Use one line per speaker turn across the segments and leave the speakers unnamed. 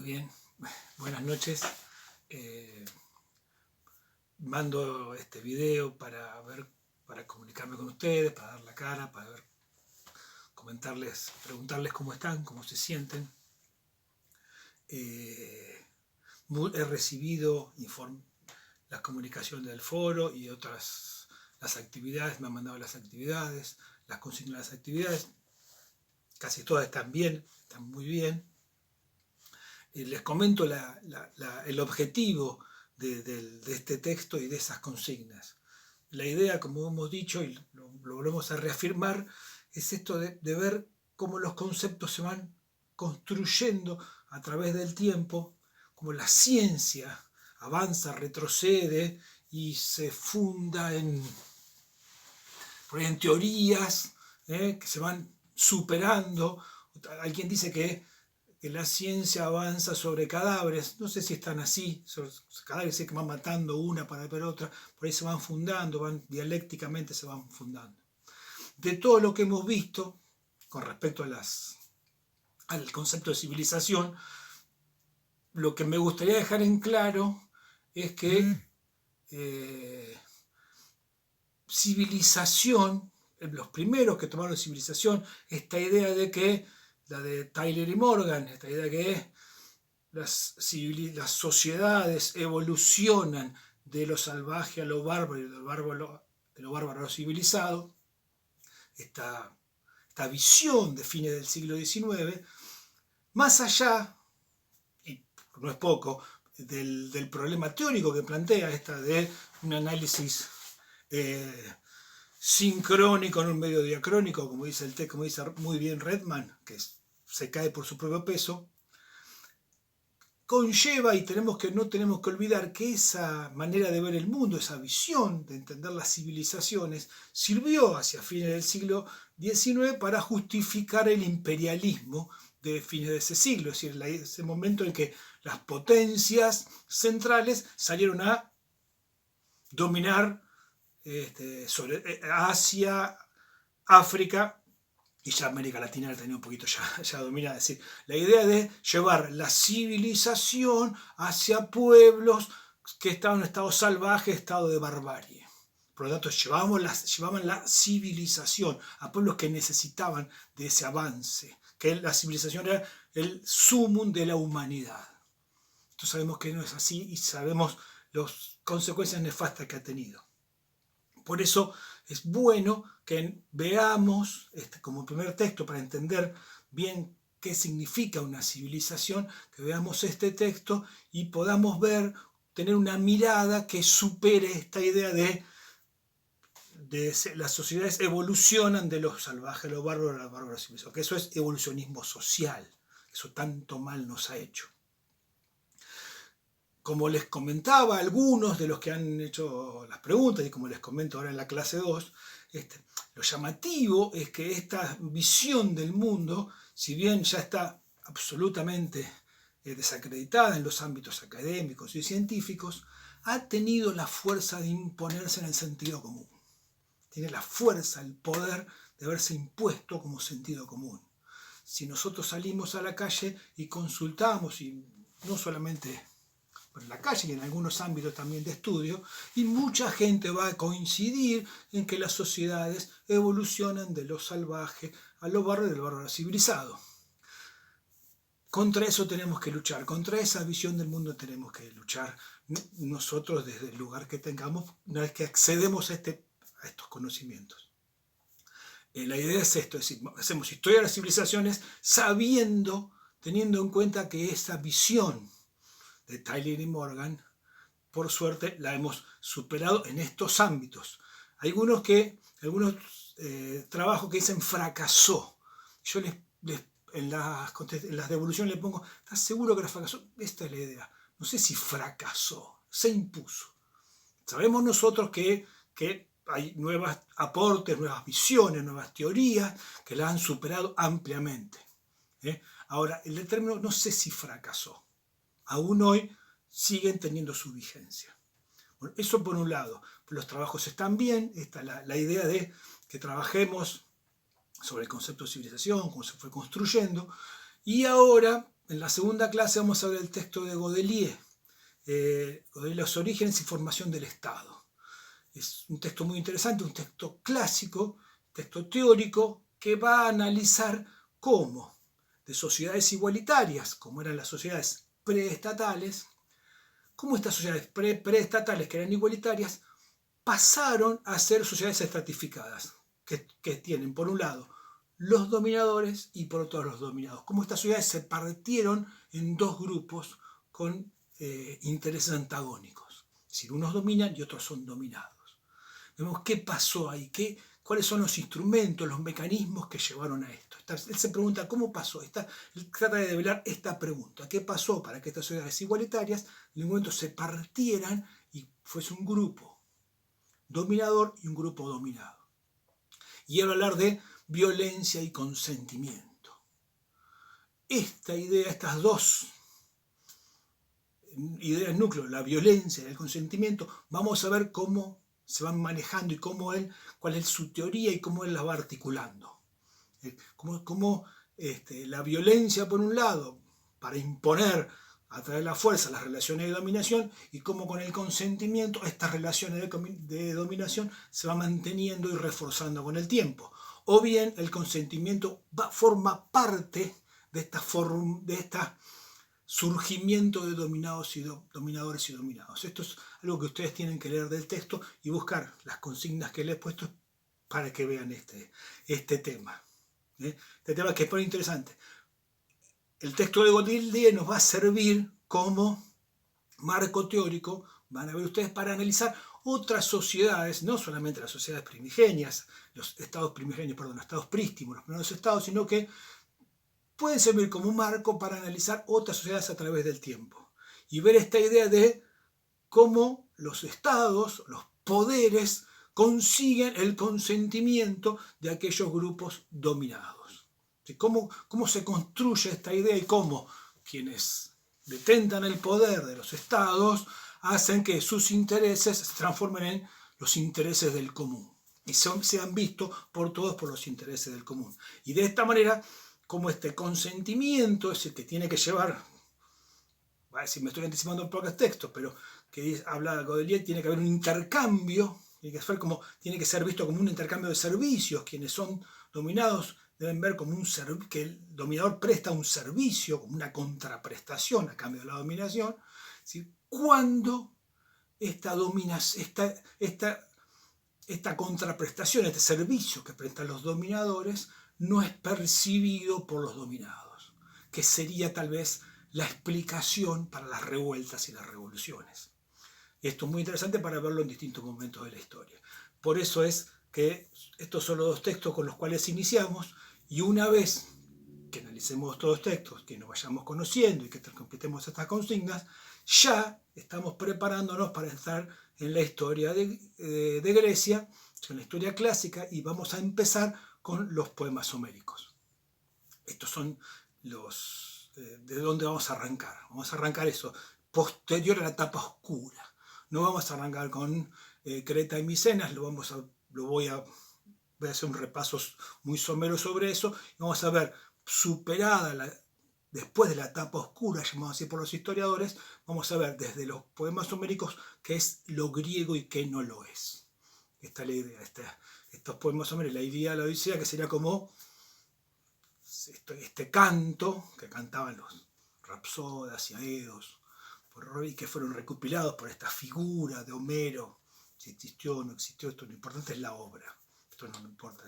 Muy bien, buenas noches. Eh, Mando este video para comunicarme con ustedes, para dar la cara, para ver, comentarles, preguntarles cómo están, cómo se sienten. He recibido las comunicaciones del foro y las actividades, me han mandado las actividades, las consignas de las actividades. Casi todas están bien, están muy bien. Les comento el objetivo de este texto y de esas consignas. La idea, como hemos dicho y lo volvemos a reafirmar, es esto de ver cómo los conceptos se van construyendo a través del tiempo, cómo la ciencia avanza, retrocede y se funda en teorías que se van superando. Alguien dice que la ciencia avanza sobre cadáveres, no sé si están así, sobre cadáveres que van matando una para ver otra, por ahí se van fundando, dialécticamente se van fundando. De todo lo que hemos visto con respecto al concepto de civilización, lo que me gustaría dejar en claro es que civilización, los primeros que tomaron civilización, esta idea de que, la de Tyler y Morgan, esta idea de que las sociedades evolucionan de lo salvaje a lo bárbaro y de lo bárbaro a lo civilizado, esta visión de fines del siglo XIX, más allá, y no es poco, del problema teórico que plantea esta de un análisis sincrónico en un medio diacrónico, como dice el texto, como dice muy bien Redman, que se cae por su propio peso, conlleva, y no tenemos que olvidar que esa manera de ver el mundo, esa visión de entender las civilizaciones, sirvió hacia fines del siglo XIX para justificar el imperialismo de fines de ese siglo, es decir, ese momento en que las potencias centrales salieron a dominar sobre Asia, África, y ya América Latina la tenía un poquito ya dominada. Es decir, la idea de llevar la civilización hacia pueblos que estaban en estado salvaje, estado de barbarie. Por lo tanto, llevaban la civilización a pueblos que necesitaban de ese avance, que la civilización era el sumum de la humanidad. Entonces sabemos que no es así y sabemos las consecuencias nefastas que ha tenido. Por eso es bueno que veamos, como primer texto, para entender bien qué significa una civilización, que veamos este texto y podamos tener una mirada que supere esta idea de las sociedades evolucionan de lo salvaje a lo bárbaro, a lo bárbaro civilizado, que eso es evolucionismo social, eso tanto mal nos ha hecho. Como les comentaba a algunos de los que han hecho las preguntas y como les comento ahora en la clase 2, lo llamativo es que esta visión del mundo, si bien ya está absolutamente desacreditada en los ámbitos académicos y científicos, ha tenido la fuerza de imponerse en el sentido común. Tiene la fuerza, el poder de haberse impuesto como sentido común. Si nosotros salimos a la calle y consultamos, y no solamente en la calle y en algunos ámbitos también de estudio, y mucha gente va a coincidir en que las sociedades evolucionan de lo salvaje a lo bárbaro y del bárbaro civilizado. Contra eso tenemos que luchar, contra esa visión del mundo tenemos que luchar nosotros desde el lugar que tengamos, una vez que accedemos a estos conocimientos. La idea es esto, es decir, hacemos historia de las civilizaciones teniendo en cuenta que esa visión de Tyler y Morgan, por suerte, la hemos superado en estos ámbitos. Algunos trabajos que dicen fracasó. Yo en las devoluciones les pongo, ¿estás seguro que fracasó? Esta es la idea. No sé si fracasó, se impuso. Sabemos nosotros que hay nuevos aportes, nuevas visiones, nuevas teorías que la han superado ampliamente. Ahora, el término no sé si fracasó. Aún hoy siguen teniendo su vigencia. Bueno, eso por un lado. Los trabajos están bien, está la idea de que trabajemos sobre el concepto de civilización, cómo se fue construyendo, y ahora En la segunda clase vamos a ver el texto de Godelier, Los orígenes y formación del Estado. Es un texto muy interesante, un texto clásico, texto teórico, que va a analizar cómo de sociedades igualitarias, como eran las sociedades preestatales, cómo estas sociedades preestatales que eran igualitarias pasaron a ser sociedades estratificadas, que tienen por un lado los dominadores y por otro los dominados. Cómo estas sociedades se partieron en dos grupos con intereses antagónicos. Es decir, unos dominan y otros son dominados. Vemos qué pasó ahí, cuáles son los instrumentos, los mecanismos que llevaron a esto. Él se pregunta cómo pasó. Él trata de develar esta pregunta. ¿Qué pasó para que estas sociedades igualitarias en un momento se partieran y fuese un grupo dominador y un grupo dominado? Y él va a hablar de violencia y consentimiento. Esta idea, estas dos ideas núcleo, la violencia y el consentimiento, vamos a ver cómo se van manejando y cuál es su teoría y cómo él las va articulando. Cómo la violencia por un lado, para imponer a través de la fuerza las relaciones de dominación, y cómo con el consentimiento estas relaciones de dominación se van manteniendo y reforzando con el tiempo. O bien el consentimiento forma parte de esta surgimiento de dominados y dominadores y dominados. Esto es algo que ustedes tienen que leer del texto y buscar las consignas que les he puesto para que vean este tema. Este tema que es muy interesante. El texto de Godelier nos va a servir como marco teórico, van a ver ustedes, para analizar otras sociedades, no solamente las sociedades primigenias, los estados prístimos, los primeros estados, sino que pueden servir como un marco para analizar otras sociedades a través del tiempo y ver esta idea de cómo los estados, los poderes, consiguen el consentimiento de aquellos grupos dominados. ¿Cómo se construye esta idea y cómo quienes detentan el poder de los estados hacen que sus intereses se transformen en los intereses del común y sean vistos por todos por los intereses del común? Y de esta manera, como este consentimiento es el que tiene que llevar, a ver si me estoy anticipando un poco el texto, pero que habla Godelier, tiene que haber un intercambio, tiene que ser visto como un intercambio de servicios. Quienes son dominados deben ver como que el dominador presta un servicio, como una contraprestación a cambio de la dominación. ¿Sí? Cuando esta contraprestación, este servicio que prestan los dominadores, no es percibido por los dominados, que sería tal vez la explicación para las revueltas y las revoluciones. Esto es muy interesante para verlo en distintos momentos de la historia. Por eso es que estos son los dos textos con los cuales iniciamos, y una vez que analicemos todos los textos, que nos vayamos conociendo y que completemos estas consignas, ya estamos preparándonos para estar en la historia de Grecia, en la historia clásica, y vamos a empezar con los poemas homéricos. Estos son de donde vamos a arrancar. Vamos a arrancar eso, posterior a la etapa oscura. No vamos a arrancar con Creta y Micenas, voy a hacer un repaso muy somero sobre eso, y vamos a ver, después de la etapa oscura, llamada así por los historiadores, vamos a ver desde los poemas homéricos qué es lo griego y qué no lo es. Esta es la idea, estos poemas homéricos, la idea de la Odisea, que sería como este canto que cantaban los rapsodas y aedos, y que fueron recopilados por esta figura de Homero. Si existió o no existió, esto lo importante es la obra. Esto no importa.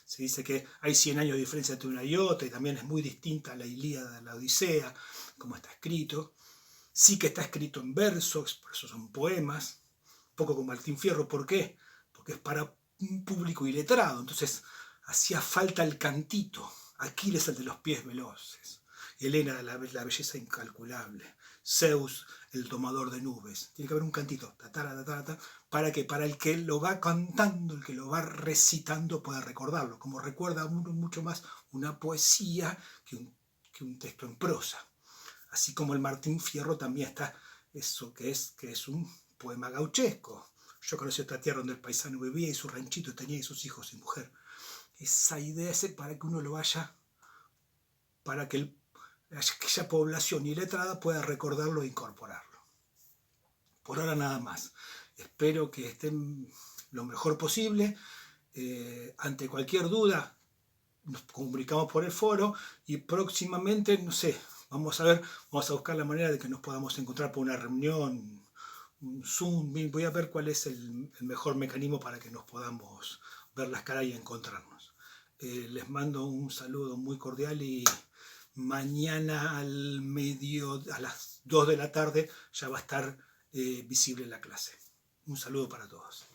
Se dice que hay 100 años de diferencia entre una y otra, y también es muy distinta la Ilíada de la Odisea, como está escrito. Sí que está escrito en versos, por eso son poemas, un poco como Martín Fierro. ¿Por qué? Porque es para un público iletrado, entonces hacía falta el cantito. Aquiles, el de los pies veloces, Helena, la belleza incalculable, Zeus, el domador de nubes. Tiene que haber un cantito, para el que lo va cantando, el que lo va recitando pueda recordarlo, como recuerda mucho más una poesía que un texto en prosa. Así como el Martín Fierro también está eso que es un poema gauchesco. Yo conocí esta tierra donde el paisano vivía y su ranchito tenía y sus hijos y mujer. Esa idea es para que uno lo vaya, para que aquella población iletrada pueda recordarlo e incorporarlo. Por ahora nada más. Espero que estén lo mejor posible. Ante cualquier duda, nos comunicamos por el foro y próximamente, no sé, vamos a buscar la manera de que nos podamos encontrar por una reunión, un Zoom. Voy a ver cuál es el mejor mecanismo para que nos podamos ver las caras y encontrarnos. Les mando un saludo muy cordial y mañana a las 2 de la tarde ya va a estar visible la clase. Un saludo para todos.